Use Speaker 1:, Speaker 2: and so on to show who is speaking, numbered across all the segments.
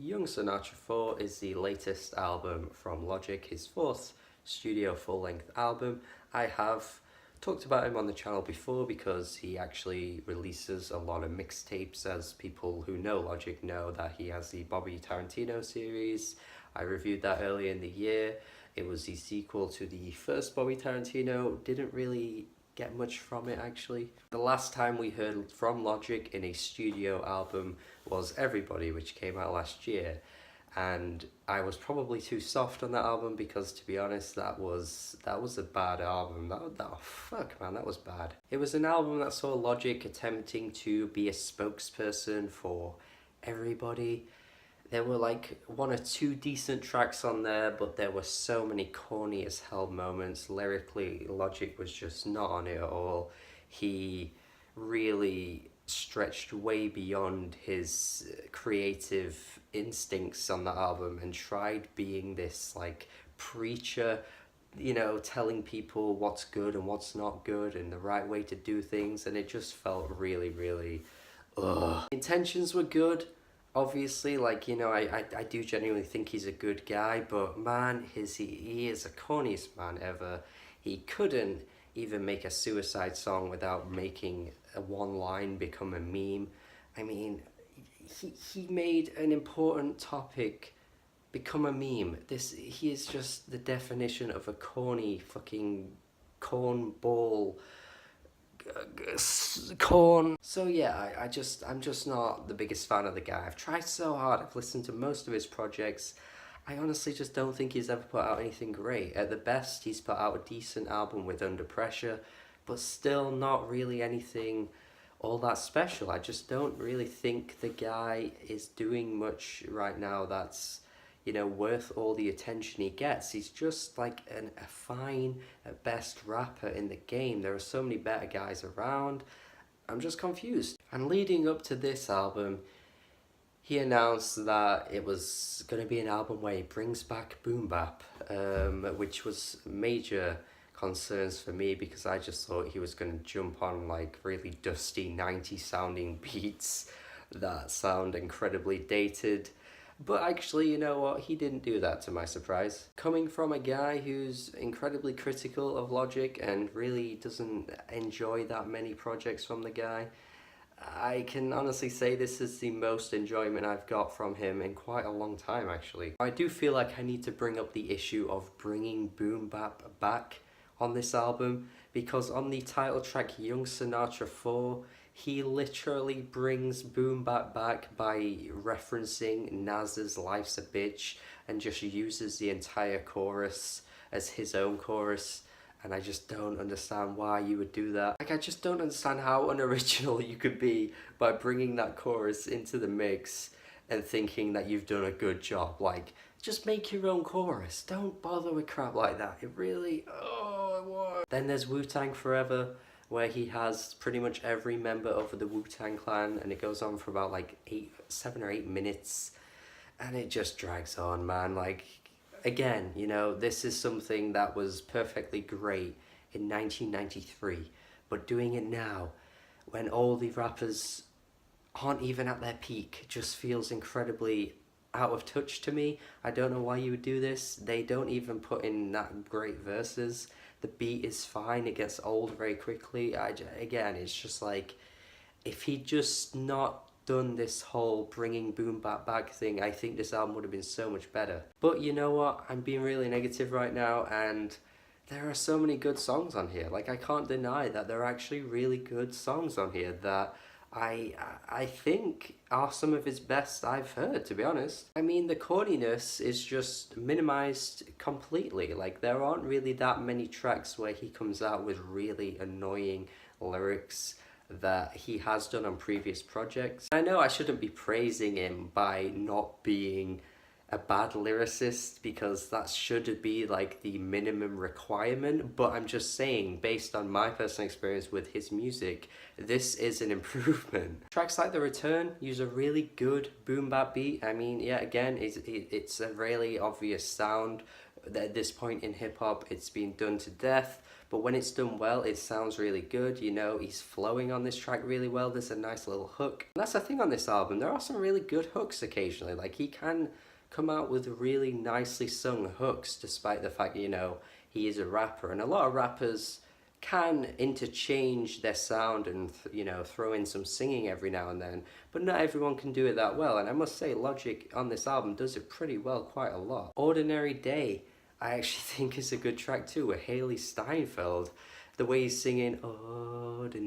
Speaker 1: Young Sinatra 4 is the latest album from Logic, his fourth studio full-length album. I have talked about him on the channel before because he actually releases a lot of mixtapes, as people who know Logic know that he has the Bobby Tarantino series. I reviewed that earlier in the year. It was the sequel to the first Bobby Tarantino. Didn't really get much from it actually. The last time we heard from Logic in a studio album was Everybody, which came out last year, and I was probably too soft on that album because, to be honest, that was a bad album. That was bad. It was an album that saw Logic attempting to be a spokesperson for everybody. There were like one or two decent tracks on there, but there were so many corny as hell moments. Lyrically, Logic was just not on it at all. He really stretched way beyond his creative instincts on the album and tried being this like preacher, you know, telling people what's good and what's not good and the right way to do things, and it just felt really ugh. Intentions were good, obviously, like, you know, I do genuinely think he's a good guy, but man, he is the corniest man ever. He couldn't even make a suicide song without making a one line become a meme. I mean, he made an important topic become a meme. He is just the definition of a corny fucking cornball corn. So yeah, I'm just not the biggest fan of the guy. I've tried so hard. I've listened to most of his projects. I honestly just don't think he's ever put out anything great. At the best, he's put out a decent album with Under Pressure, but still not really anything all that special. I just don't really think the guy is doing much right now that's, you know, worth all the attention he gets. He's just like a fine, at best, rapper in the game. There are so many better guys around. I'm just confused. And leading up to this album, he announced that it was going to be an album where he brings back boom bap, which was major concerns for me because I just thought he was going to jump on like really dusty 90s sounding beats that sound incredibly dated. But actually, you know what, he didn't do that, to my surprise. Coming from a guy who's incredibly critical of Logic and really doesn't enjoy that many projects from the guy, I can honestly say this is the most enjoyment I've got from him in quite a long time, actually. I do feel like I need to bring up the issue of bringing boom bap back on this album, because on the title track Young Sinatra 4, he literally brings boom bap back by referencing Nas's Life's a Bitch and just uses the entire chorus as his own chorus. And I just don't understand why you would do that. Like, I just don't understand how unoriginal you could be by bringing that chorus into the mix and thinking that you've done a good job. Like, just make your own chorus. Don't bother with crap like that. It really, what? Then there's Wu-Tang Forever, where he has pretty much every member of the Wu-Tang Clan, and it goes on for about like 7 or 8 minutes, and it just drags on, man. Like, again, you know, this is something that was perfectly great in 1993, but doing it now, when all the rappers aren't even at their peak, just feels incredibly out of touch to me. I don't know why you would do this. They don't even put in that great verses. The beat is fine, it gets old very quickly. Again, it's just like, if he'd just not done this whole bringing boom bap back thing, I think this album would have been so much better. But you know what, I'm being really negative right now, and there are so many good songs on here. Like, I can't deny that there are actually really good songs on here that I think are some of his best I've heard, to be honest. I mean, the corniness is just minimized completely. Like, there aren't really that many tracks where he comes out with really annoying lyrics that he has done on previous projects. I know I shouldn't be praising him by not being a bad lyricist, because that should be like the minimum requirement, but I'm just saying, based on my personal experience with his music, this is an improvement. Tracks like The Return use a really good boom bap beat. I mean, yeah, again, it's a really obvious sound. At this point in hip hop, it's been done to death, but when it's done well, it sounds really good. You know, he's flowing on this track really well. There's a nice little hook. And that's the thing on this album. There are some really good hooks occasionally. Like, he can come out with really nicely sung hooks, despite the fact, you know, he is a rapper. And a lot of rappers can interchange their sound and, you know, throw in some singing every now and then, but not everyone can do it that well. And I must say, Logic on this album does it pretty well, quite a lot. Ordinary Day, I actually think is a good track too, with Haley Steinfeld. The way he's singing Ordinary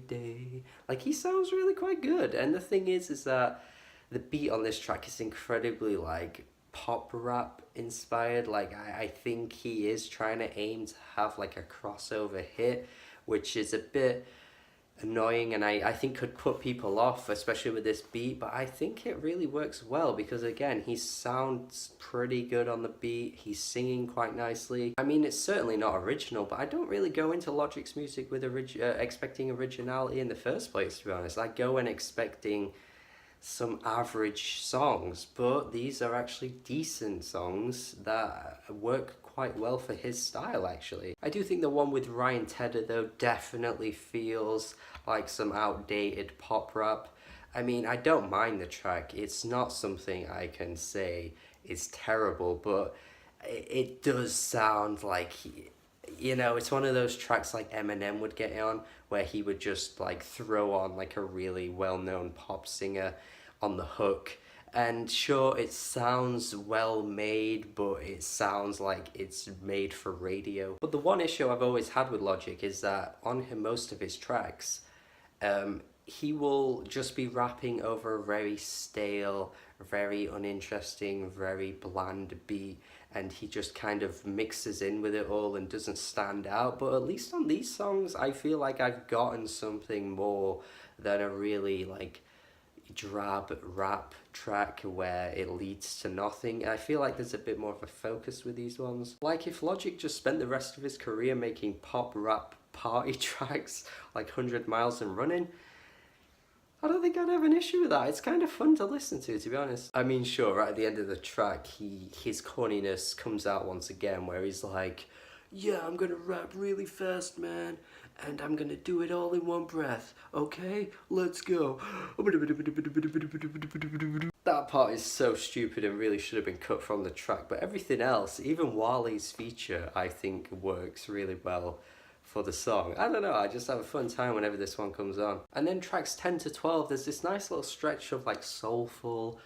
Speaker 1: Day, like, he sounds really quite good. And the thing is that the beat on this track is incredibly like pop rap inspired. Like, I think he is trying to aim to have like a crossover hit, which is a bit annoying and I think could put people off, especially with this beat, but I think it really works well because, again, he sounds pretty good on the beat. He's singing quite nicely. I mean, it's certainly not original, but I don't really go into Logic's music with expecting originality in the first place, to be honest. I go in expecting some average songs, but these are actually decent songs that work quite well for his style, actually. I do think the one with Ryan Tedder, though, definitely feels like some outdated pop rap. I mean, I don't mind the track. It's not something I can say is terrible, but it does sound like you know, it's one of those tracks like Eminem would get on, where he would just like throw on like a really well-known pop singer on the hook. And sure, it sounds well made, but it sounds like it's made for radio. But the one issue I've always had with Logic is that on most of his tracks, he will just be rapping over a very stale, very uninteresting, very bland beat, and he just kind of mixes in with it all and doesn't stand out. But at least on these songs, I feel like I've gotten something more than a really like drab rap track where it leads to nothing. I feel like there's a bit more of a focus with these ones. Like, if Logic just spent the rest of his career making pop rap party tracks like 100 Miles and Running, I don't think I'd have an issue with that. It's kind of fun to listen to be honest. I mean, sure, right at the end of the track, his corniness comes out once again, where he's like, yeah, I'm gonna rap really fast, man, and I'm gonna do it all in one breath, okay? Let's go. That part is so stupid and really should have been cut from the track, but everything else, even Wale's feature, I think works really well for the song. I don't know, I just have a fun time whenever this one comes on. And then tracks 10 to 12, there's this nice little stretch of like soulful,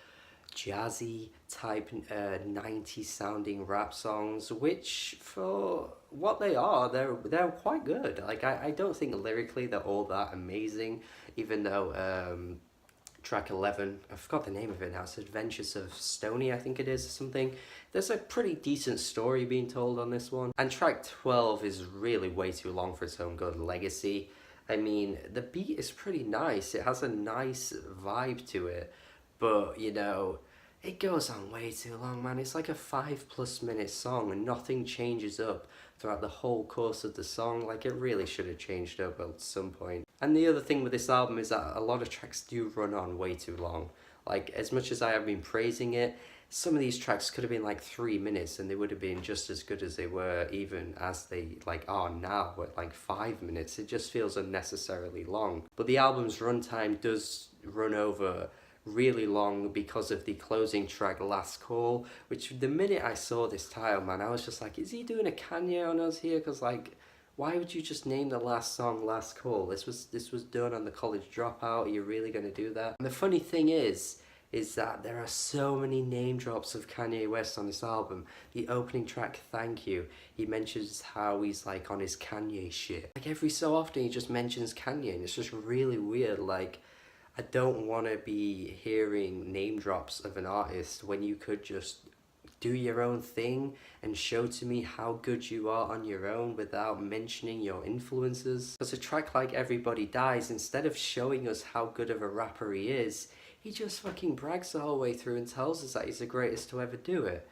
Speaker 1: jazzy type 90s sounding rap songs, which for what they are, they're quite good. Like, I don't think lyrically they're all that amazing, even though track 11, I forgot the name of it now, it's Adventures of Stony, I think it is, or something. There's a pretty decent story being told on this one. And track 12 is really way too long for its own good, Legacy. I mean, the beat is pretty nice, it has a nice vibe to it, but, you know, it goes on way too long, man. It's like a 5+ minute song and nothing changes up throughout the whole course of the song. Like, it really should have changed up at some point. And the other thing with this album is that a lot of tracks do run on way too long. Like, as much as I have been praising it, some of these tracks could have been like 3 minutes and they would have been just as good as they were, even as they like are now at like 5 minutes. It just feels unnecessarily long. But the album's runtime does run over really long because of the closing track, Last Call, which the minute I saw this title, man, I was just like, is he doing a Kanye on us here? Because, like, why would you just name the last song Last Call? This was done on the College Dropout. Are you really going to do that? And the funny thing is that there are so many name drops of Kanye West on this album. The opening track, Thank You, he mentions how he's like on his Kanye shit. Like, every so often he just mentions Kanye, and it's just really weird. Like, I don't want to be hearing name drops of an artist when you could just do your own thing and show to me how good you are on your own without mentioning your influences. Because a track like Everybody Dies, instead of showing us how good of a rapper he is, he just fucking brags the whole way through and tells us that he's the greatest to ever do it.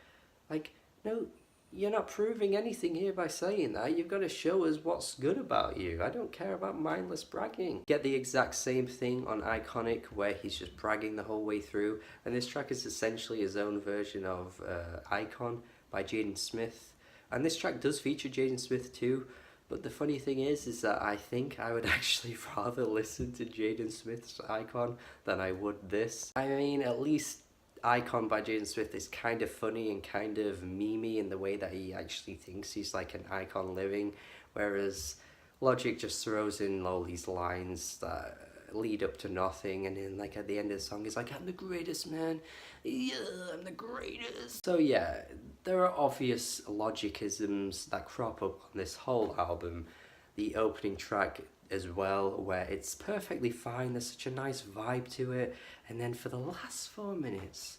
Speaker 1: Like, no, you're not proving anything here by saying that. You've got to show us what's good about you. I don't care about mindless bragging. Get the exact same thing on Iconic, where he's just bragging the whole way through. And this track is essentially his own version of Icon by Jaden Smith, And this track does feature Jaden Smith too, but the funny thing is that I think I would actually rather listen to Jaden Smith's Icon than I would this. I mean, at least Icon by Jaden Smith is kind of funny and kind of memey in the way that he actually thinks he's like an icon living, whereas Logic just throws in all these lines that lead up to nothing, and then like at the end of the song he's like, I'm the greatest, man, yeah, I'm the greatest. So yeah, there are obvious Logicisms that crop up on this whole album. The opening track as well, where it's perfectly fine, there's such a nice vibe to it, and then for the last 4 minutes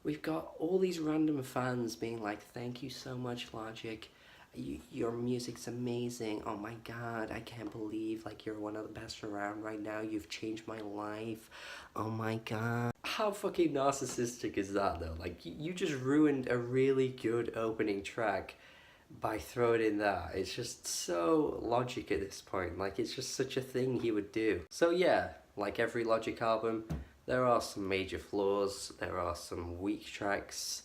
Speaker 1: we've got all these random fans being like, thank you so much, Logic, your music's amazing, oh my god, I can't believe like you're one of the best around right now, you've changed my life, oh my god. How fucking narcissistic is that though? Like, you just ruined a really good opening track by throwing in that. It's just so Logic at this point, like it's just such a thing he would do. So yeah, like every Logic album, there are some major flaws, there are some weak tracks,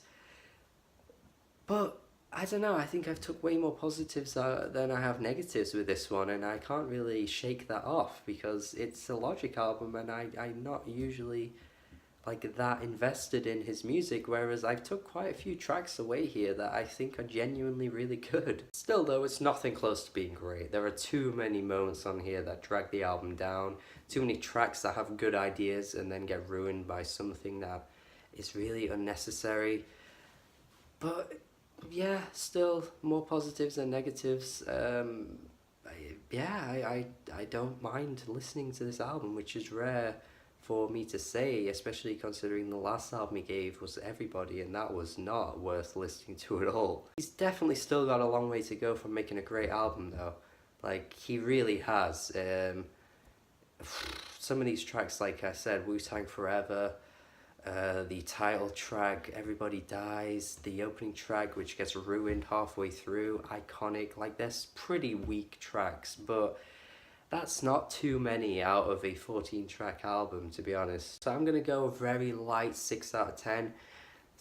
Speaker 1: but I don't know, I think I've took way more positives than I have negatives with this one, and I can't really shake that off because it's a Logic album and I'm not usually like that invested in his music, whereas I've took quite a few tracks away here that I think are genuinely really good. Still though, it's nothing close to being great. There are too many moments on here that drag the album down, too many tracks that have good ideas and then get ruined by something that is really unnecessary. But yeah, still more positives than negatives. I don't mind listening to this album, which is rare for me to say, especially considering the last album he gave was Everybody, and that was not worth listening to at all. He's definitely still got a long way to go from making a great album though. Like, he really has. Some of these tracks, like I said, Wu-Tang Forever, the title track, Everybody Dies, the opening track, which gets ruined halfway through, Iconic, like there's pretty weak tracks, but that's not too many out of a 14-track album, to be honest. So I'm gonna go a very light 6 out of 10.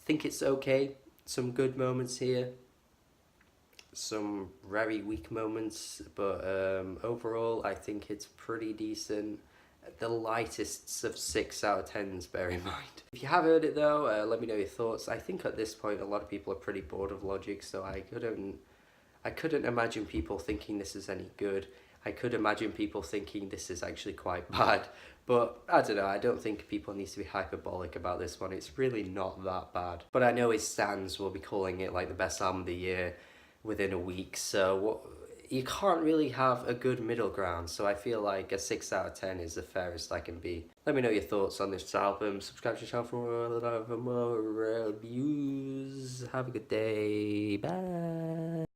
Speaker 1: Think it's okay, some good moments here, some very weak moments, but overall I think it's pretty decent. The lightest of 6 out of 10s, bear in mind. If you have heard it though, let me know your thoughts. I think at this point a lot of people are pretty bored of Logic, so I couldn't imagine people thinking this is any good. I could imagine people thinking this is actually quite bad, but I don't know, I don't think people need to be hyperbolic about this one. It's really not that bad. But I know his stans will be calling it like the best album of the year within a week, so you can't really have a good middle ground, so I feel like a 6 out of 10 is the fairest I can be. Let me know your thoughts on this album, subscribe to the channel for more reviews. Have a good day, bye.